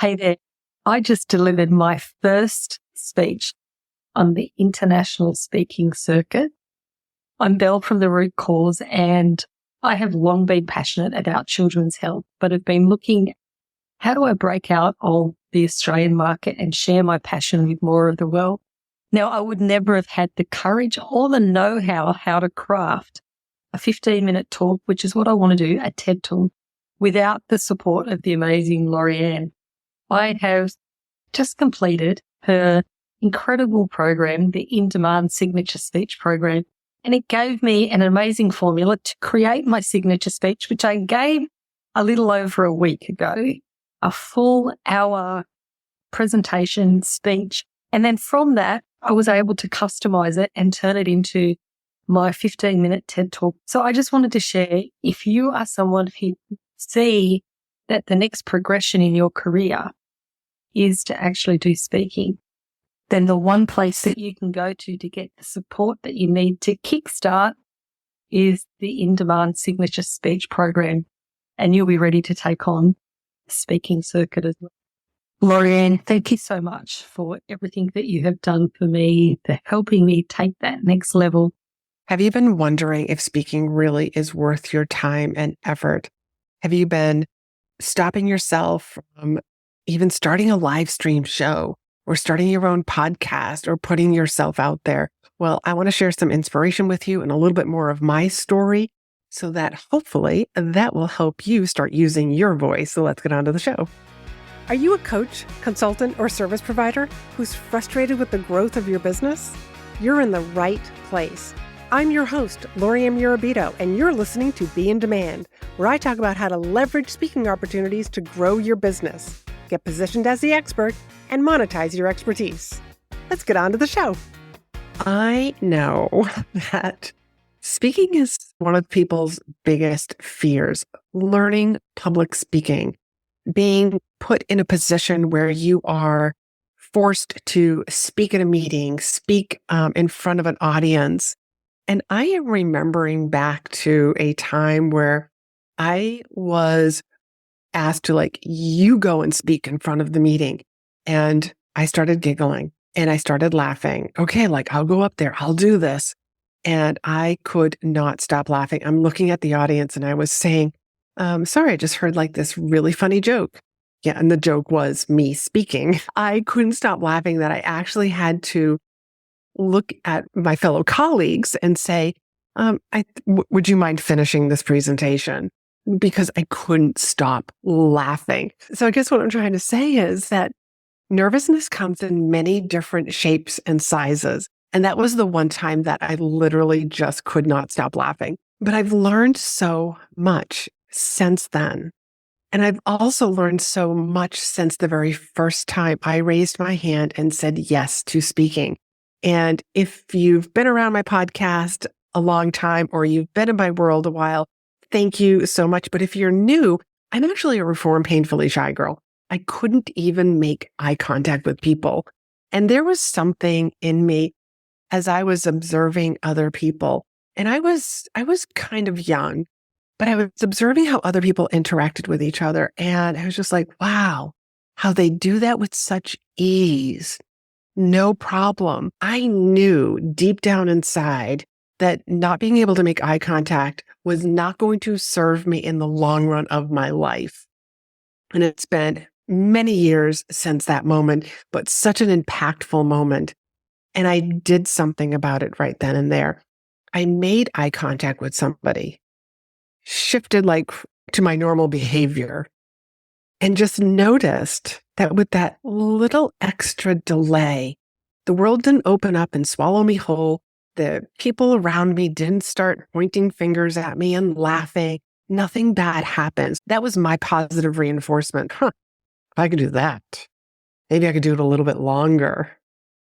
Hey there. I just delivered my first speech on the international speaking circuit. I'm Belle from The Root Cause, and I have long been passionate about children's health, but have been looking, how do I break out of the Australian market and share my passion with more of the world? Now, I would never have had the courage or the know-how how to craft a 15-minute talk, which is what I want to do, a TED Talk, without the support of the amazing Laurie-Ann. I have just completed her incredible program, the In-Demand Signature Speech Program, and it gave me an amazing formula to create my signature speech, which I gave a little over a week ago, a full hour presentation speech. And then from that, I was able to customize it and turn it into my 15-minute TED Talk. So I just wanted to share, if you are someone who see that the next progression in your career is to actually do speaking, then the one place that you can go to get the support that you need to kickstart is the In-Demand Signature Speech Program, and you'll be ready to take on the speaking circuit as well. Laurie-Ann, thank you so much for everything that you have done for me, for helping me take that next level. Have you been wondering if speaking really is worth your time and effort? Have you been stopping yourself from even starting a live stream show or starting your own podcast or putting yourself out there? Well, I want to share some inspiration with you and a little bit more of my story so that hopefully that will help you start using your voice. So let's get on to the show. Are you a coach, consultant, or service provider who's frustrated with the growth of your business? You're in the right place. I'm your host, Laurie-Ann Murabito, and you're listening to Be in Demand, where I talk about how to leverage speaking opportunities to grow your business, get positioned as the expert, and monetize your expertise. Let's get on to the show. I know that speaking is one of people's biggest fears, learning public speaking, being put in a position where you are forced to speak at a meeting, speak in front of an audience. And I am remembering back to a time where I was asked to you go and speak in front of the meeting. And I started giggling and I started laughing. Okay, I'll go up there, I'll do this. And I could not stop laughing. I'm looking at the audience and I was saying, sorry, I just heard this really funny joke. Yeah, and the joke was me speaking. I couldn't stop laughing that I actually had to look at my fellow colleagues and say, would you mind finishing this presentation? Because I couldn't stop laughing. So I guess what I'm trying to say is that nervousness comes in many different shapes and sizes. And that was the one time that I literally just could not stop laughing. But I've learned so much since then. And I've also learned so much since the very first time I raised my hand and said yes to speaking. And if you've been around my podcast a long time or you've been in my world a while, thank you so much. But if you're new, I'm actually a reformed, painfully shy girl. I couldn't even make eye contact with people. And there was something in me as I was observing other people. And I was kind of young, but I was observing how other people interacted with each other. And I was just like, wow, how they do that with such ease. No problem. I knew deep down inside that not being able to make eye contact was not going to serve me in the long run of my life. And it's been many years since that moment, but such an impactful moment. And I did something about it right then and there. I made eye contact with somebody, shifted to my normal behavior, and just noticed that with that little extra delay, the world didn't open up and swallow me whole. The people around me didn't start pointing fingers at me and laughing. Nothing bad happens. That was my positive reinforcement. If I could do that, maybe I could do it a little bit longer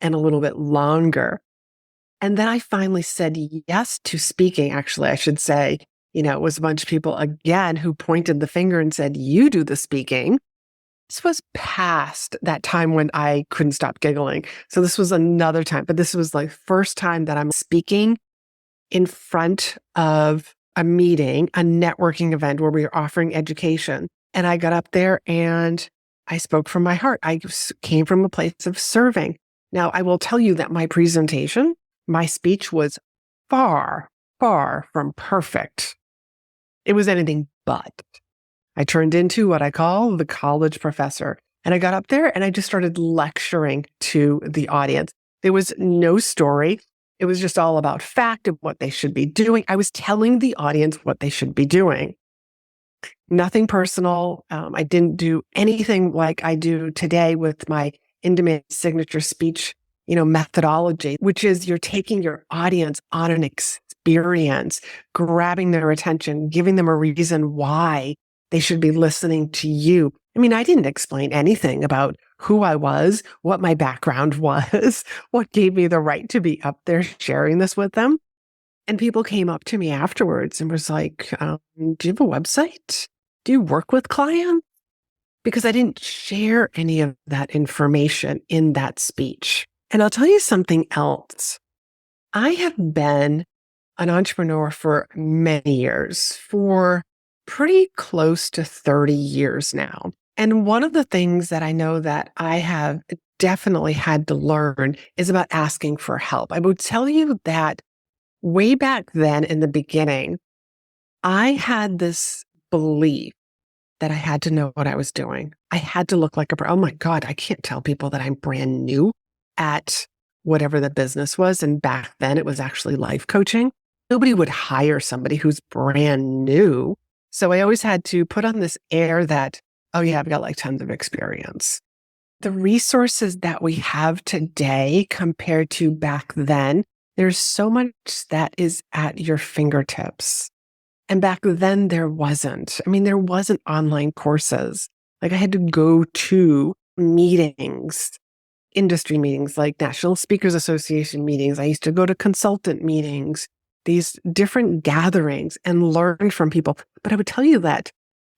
and a little bit longer. And then I finally said yes to speaking. Actually, I should say, it was a bunch of people again who pointed the finger and said, you do the speaking. This was past that time when I couldn't stop giggling. So this was another time, but this was first time that I'm speaking in front of a meeting, a networking event where we were offering education. And I got up there and I spoke from my heart. I came from a place of serving. Now, I will tell you that my presentation, my speech was far, far from perfect. It was anything but. I turned into what I call the college professor. And I got up there and I just started lecturing to the audience. There was no story. It was just all about fact of what they should be doing. I was telling the audience what they should be doing. Nothing personal. I didn't do anything like I do today with my in-demand signature speech, methodology, which is you're taking your audience on an experience, grabbing their attention, giving them a reason why they should be listening to you. I mean, I didn't explain anything about who I was, what my background was, what gave me the right to be up there sharing this with them. And people came up to me afterwards and was like, do you have a website? Do you work with clients? Because I didn't share any of that information in that speech. And I'll tell you something else. I have been an entrepreneur for many years, for pretty close to 30 years now. And one of the things that I know that I have definitely had to learn is about asking for help. I would tell you that way back then in the beginning, I had this belief that I had to know what I was doing. I had to look like oh my God, I can't tell people that I'm brand new at whatever the business was. And back then it was actually life coaching. Nobody would hire somebody who's brand new. So I always had to put on this air that, oh yeah, I've got like tons of experience. The resources that we have today compared to back then, there's so much that is at your fingertips. And back then there wasn't. I mean, there wasn't online courses. Like I had to go to meetings, industry meetings, like National Speakers Association meetings. I used to go to consultant meetings, these different gatherings and learn from people. But I would tell you that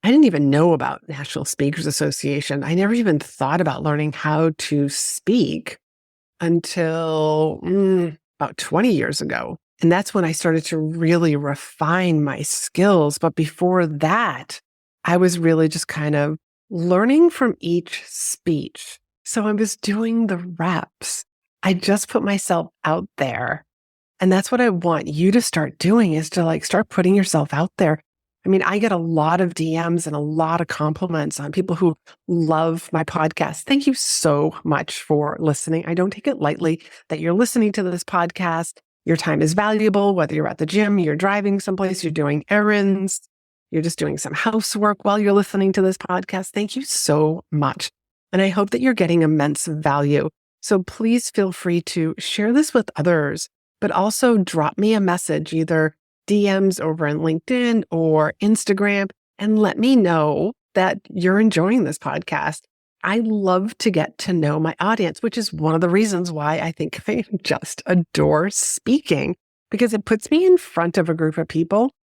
I didn't even know about National Speakers Association. I never even thought about learning how to speak until about 20 years ago. And that's when I started to really refine my skills. But before that, I was really just kind of learning from each speech. So I was doing the reps. I just put myself out there. And that's what I want you to start doing, is to start putting yourself out there. I mean, I get a lot of DMs and a lot of compliments on people who love my podcast. Thank you so much for listening. I don't take it lightly that you're listening to this podcast. Your time is valuable, whether you're at the gym, you're driving someplace, you're doing errands, you're just doing some housework while you're listening to this podcast. Thank you so much. And I hope that you're getting immense value. So please feel free to share this with others, but also drop me a message, either DMs over on LinkedIn or Instagram, and let me know that you're enjoying this podcast. I love to get to know my audience, which is one of the reasons why I think I just adore speaking, because it puts me in front of a group of people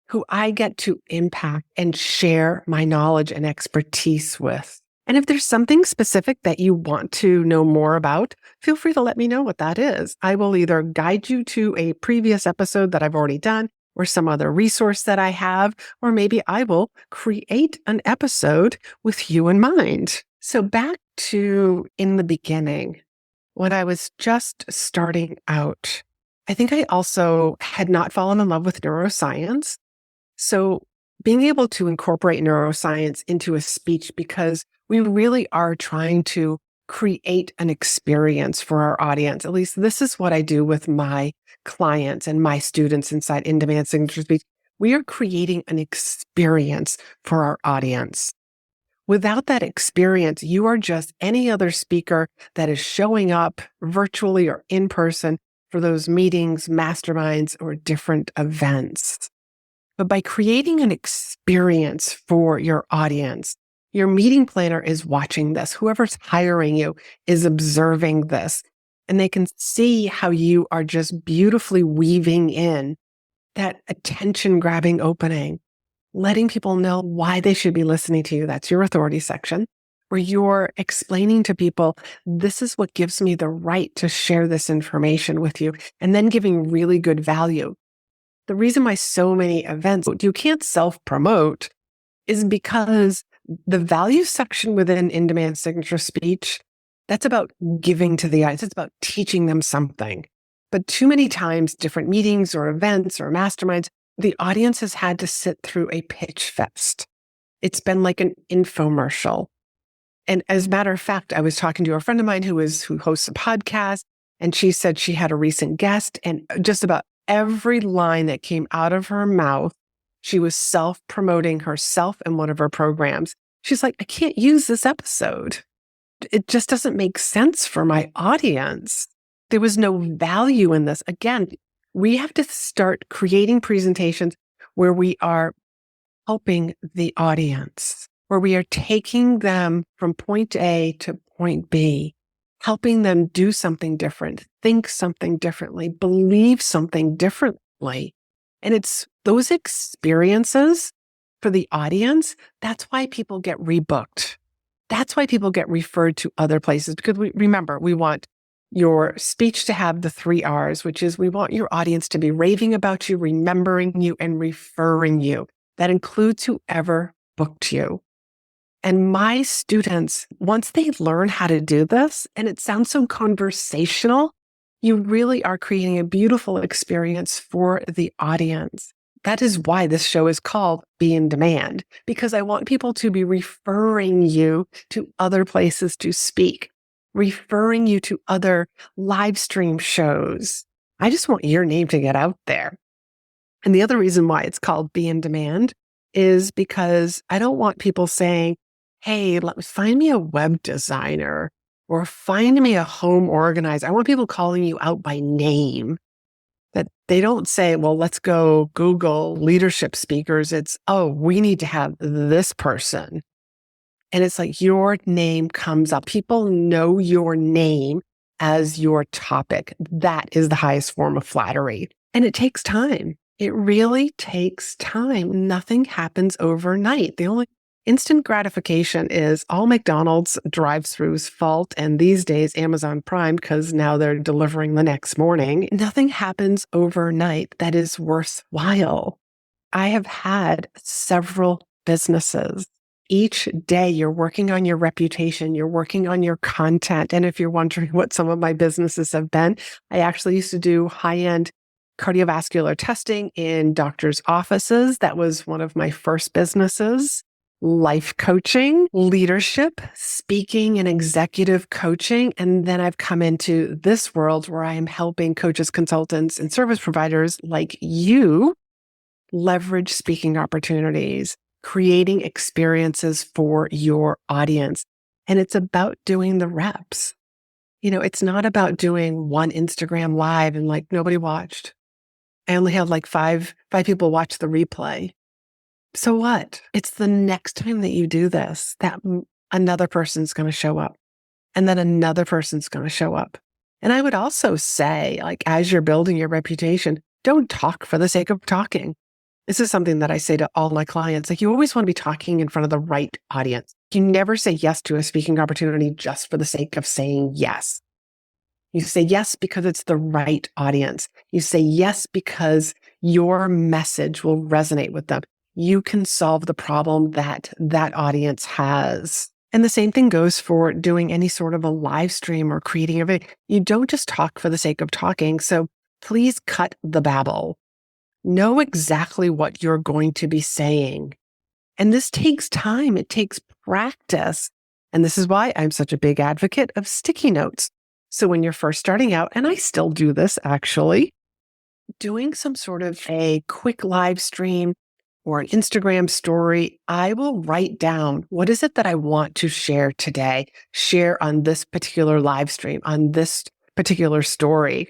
who I get to impact and share my knowledge and expertise with. And if there's something specific that you want to know more about, feel free to let me know what that is. I will either guide you to a previous episode that I've already done, or some other resource that I have, or maybe I will create an episode with you in mind. So back to in the beginning, when I was just starting out, I think I also had not fallen in love with neuroscience. So being able to incorporate neuroscience into a speech, because we really are trying to create an experience for our audience. At least this is what I do with my clients and my students inside In-Demand Signature Speech. We are creating an experience for our audience. Without that experience, you are just any other speaker that is showing up virtually or in person for those meetings, masterminds, or different events. But by creating an experience for your audience, your meeting planner is watching this. Whoever's hiring you is observing this, and they can see how you are just beautifully weaving in that attention-grabbing opening, letting people know why they should be listening to you. That's your authority section, where you're explaining to people, this is what gives me the right to share this information with you, and then giving really good value. The reason why so many events you can't self-promote is because The value section within in-demand signature speech, that's about giving to the audience. It's about teaching them something. But too many times, different meetings or events or masterminds, the audience has had to sit through a pitch fest. It's been like an infomercial. And as a matter of fact, I was talking to a friend of mine who hosts a podcast, and she said she had a recent guest, and just about every line that came out of her mouth, she was self-promoting herself and one of her programs. She's like, I can't use this episode. It just doesn't make sense for my audience. There was no value in this. Again, we have to start creating presentations where we are helping the audience, where we are taking them from point A to point B, helping them do something different, think something differently, believe something differently. And it's those experiences for the audience. That's why people get rebooked. That's why people get referred to other places, because we want your speech to have the 3 R's, which is we want your audience to be raving about you, remembering you, and referring you. That includes whoever booked you. And my students, once they learn how to do this, and it sounds so conversational, you really are creating a beautiful experience for the audience. That is why this show is called Be in Demand, because I want people to be referring you to other places to speak, referring you to other live stream shows. I just want your name to get out there. And the other reason why it's called Be in Demand is because I don't want people saying, hey, find me a web designer or find me a home organizer. I want people calling you out by name. That they don't say, well, let's go Google leadership speakers. It's, oh, we need to have this person. And it's like your name comes up. People know your name as your topic. That is the highest form of flattery. And it takes time. It really takes time. Nothing happens overnight. The only instant gratification is all McDonald's drive-thrus fault, and these days Amazon Prime, because now they're delivering the next morning. Nothing happens overnight that is worthwhile. I have had several businesses. Each day you're working on your reputation, you're working on your content. And if you're wondering what some of my businesses have been, I actually used to do high-end cardiovascular testing in doctors' offices. That was one of my first businesses. Life coaching, leadership, speaking, and executive coaching. And then I've come into this world where I am helping coaches, consultants, and service providers like you leverage speaking opportunities, creating experiences for your audience. And it's about doing the reps. It's not about doing one Instagram live and like nobody watched. I only had like five people watch the replay. So what? It's the next time that you do this, that another person's going to show up, and then another person's going to show up. And I would also say, like, as you're building your reputation, don't talk for the sake of talking. This is something that I say to all my clients. Like, you always want to be talking in front of the right audience. You never say yes to a speaking opportunity just for the sake of saying yes. You say yes because it's the right audience. You say yes because your message will resonate with them. You can solve the problem that audience has. And the same thing goes for doing any sort of a live stream or creating a video. You don't just talk for the sake of talking. So please cut the babble. Know exactly what you're going to be saying. And this takes time. It takes practice. And this is why I'm such a big advocate of sticky notes. So when you're first starting out, and I still do this actually, doing some sort of a quick live stream or an Instagram story, I will write down what is it that I want to share today, share on this particular live stream, on this particular story,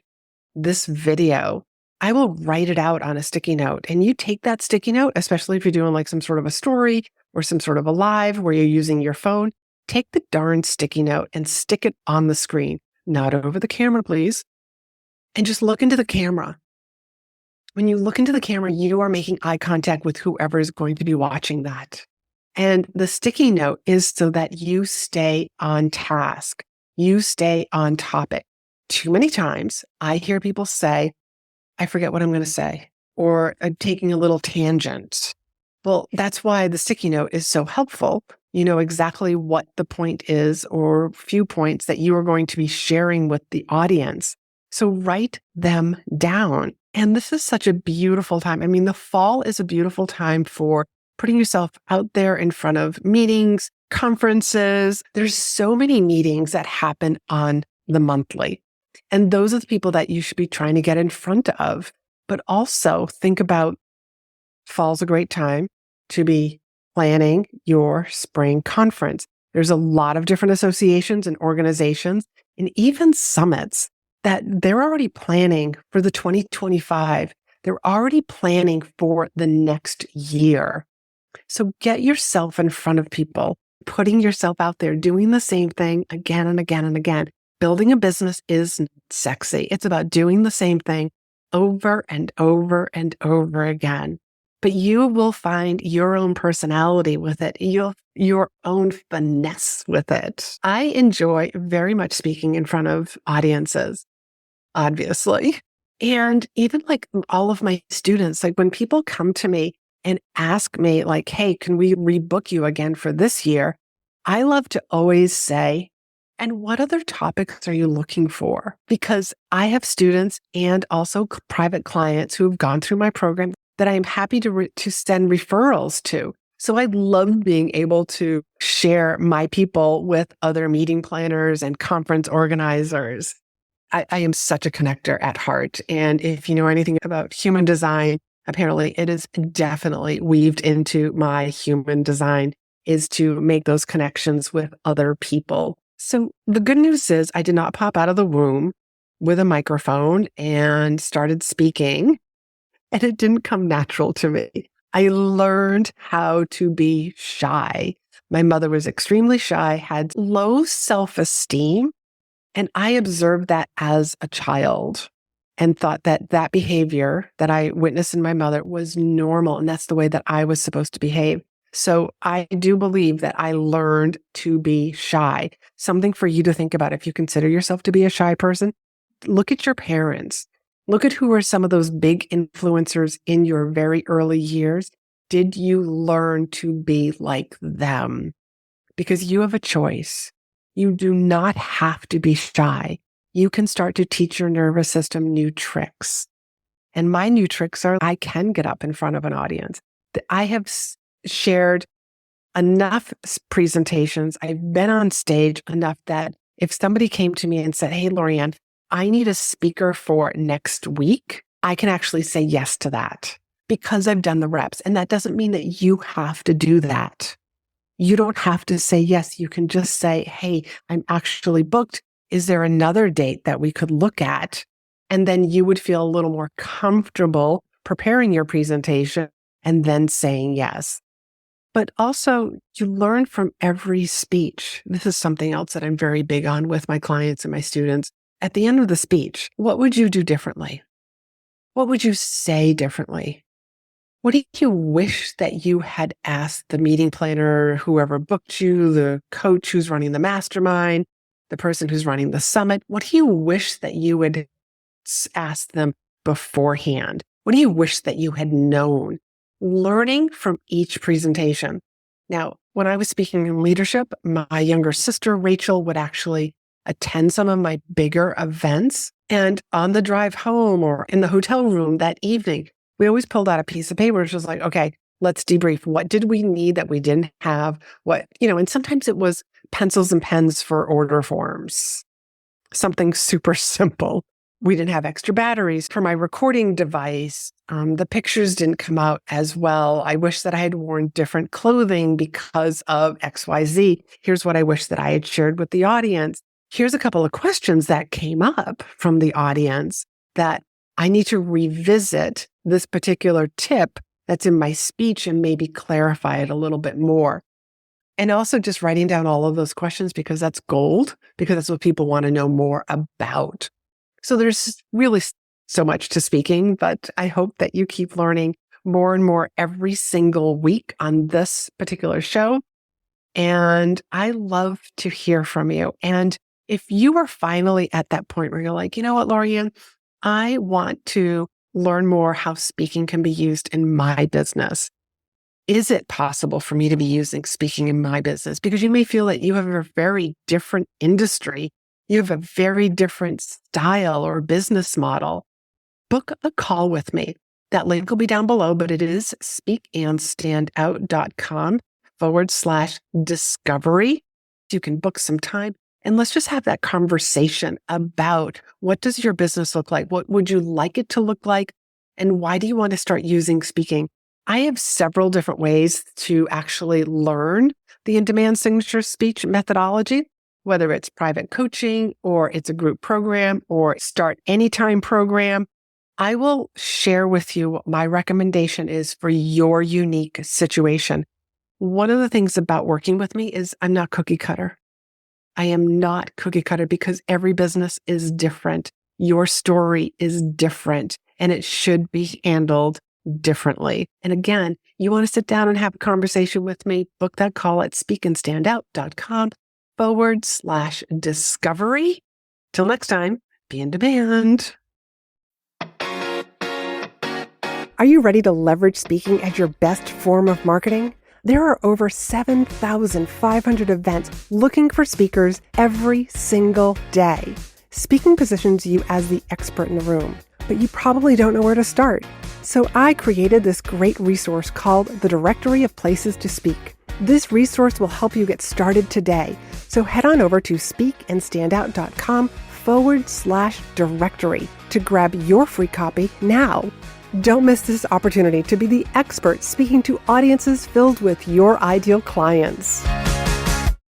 this video. I will write it out on a sticky note. And you take that sticky note, especially if you're doing like some sort of a story or some sort of a live where you're using your phone, take the darn sticky note and stick it on the screen, not over the camera, please. And just look into the camera. When you look into the camera, you are making eye contact with whoever is going to be watching that. And the sticky note is so that you stay on task. You stay on topic. Too many times I hear people say, I forget what I'm going to say, or taking a little tangent. Well, that's why the sticky note is so helpful, You know exactly what the point is or few points that you are going to be sharing with the audience. So write them down. And this is such a beautiful time. I mean, the fall is a beautiful time for putting yourself out there in front of meetings, conferences. There's so many meetings that happen on the monthly. And those are the people that you should be trying to get in front of. But also think about fall's a great time to be planning your spring conference. There's a lot of different associations and organizations and even summits that they're already planning for the 2025. They're already planning for the next year. So get yourself in front of people, putting yourself out there, doing the same thing again and again and again. Building a business is sexy. It's about doing the same thing over and over and over again. But you will find your own personality with it, your own finesse with it. I enjoy very much speaking in front of audiences, obviously. And even like all of my students, like when people come to me and ask me like, hey, can we rebook you again for this year? I love to always say, and what other topics are you looking for? Because I have students and also private clients who have gone through my program that I'm happy to send referrals to. So I love being able to share my people with other meeting planners and conference organizers. I am such a connector at heart. And if you know anything about human design, apparently it is definitely weaved into my human design is to make those connections with other people. So the good news is I did not pop out of the womb with a microphone and started speaking. And it didn't come natural to me. I learned how to be shy. My mother was extremely shy, had low self-esteem, and I observed that as a child and thought that that behavior that I witnessed in my mother was normal, and that's the way that I was supposed to behave. So I do believe that I learned to be shy. Something for you to think about if you consider yourself to be a shy person. Look at your parents. Look at who are some of those big influencers in your very early years. Did you learn to be like them? Because you have a choice. You do not have to be shy. You can start to teach your nervous system new tricks. And my new tricks are I can get up in front of an audience. I have shared enough presentations. I've been on stage enough that if somebody came to me and said, hey, Laurie-Ann, I need a speaker for next week, I can actually say yes to that because I've done the reps. And that doesn't mean that you have to do that. You don't have to say yes. You can just say, hey, I'm actually booked. Is there another date that we could look at? And then you would feel a little more comfortable preparing your presentation and then saying yes. But also, you learn from every speech. This is something else that I'm very big on with my clients and my students. At the end of the speech, what would you do differently? What would you say differently? What do you wish that you had asked the meeting planner, whoever booked you, the coach who's running the mastermind, the person who's running the summit? What do you wish that you would ask them beforehand? What do you wish that you had known? Learning from each presentation. Now, when I was speaking in leadership, my younger sister, Rachel, would actually attend some of my bigger events. And on the drive home or in the hotel room that evening, we always pulled out a piece of paper, which was like, okay, let's debrief. What did we need that we didn't have? And sometimes it was pencils and pens for order forms, something super simple. We didn't have extra batteries for my recording device. The pictures didn't come out as well. I wish that I had worn different clothing because of XYZ. Here's what I wish that I had shared with the audience. Here's a couple of questions that came up from the audience that I need to revisit this particular tip that's in my speech and maybe clarify it a little bit more. And also just writing down all of those questions because that's gold, because that's what people want to know more about. So there's really so much to speaking, but I hope that you keep learning more and more every single week on this particular show. And I love to hear from you. And if you are finally at that point where you're like, you know what, Laurie-Ann, I want to learn more how speaking can be used in my business. is it possible for me to be using speaking in my business? Because you may feel that you have a very different industry. You have a very different style or business model. Book a call with me. That link will be down below, but it is speakandstandout.com/discovery. You can book some time and let's just have that conversation about what does your business look like? What would you like it to look like? And why do you want to start using speaking? I have several different ways to actually learn the in-demand signature speech methodology, whether it's private coaching or it's a group program or start anytime program. I will share with you what my recommendation is for your unique situation. One of the things about working with me is I'm not cookie cutter. I am not cookie cutter because every business is different. Your story is different and it should be handled differently. And again, you want to sit down and have a conversation with me, book that call at speakandstandout.com/discovery. Till next time, be in demand. Are you ready to leverage speaking as your best form of marketing? There are over 7,500 events looking for speakers every single day. Speaking positions you as the expert in the room, but you probably don't know where to start. So I created this great resource called the Directory of Places to Speak. This resource will help you get started today. So head on over to speakandstandout.com/directory to grab your free copy now. Don't miss this opportunity to be the expert speaking to audiences filled with your ideal clients.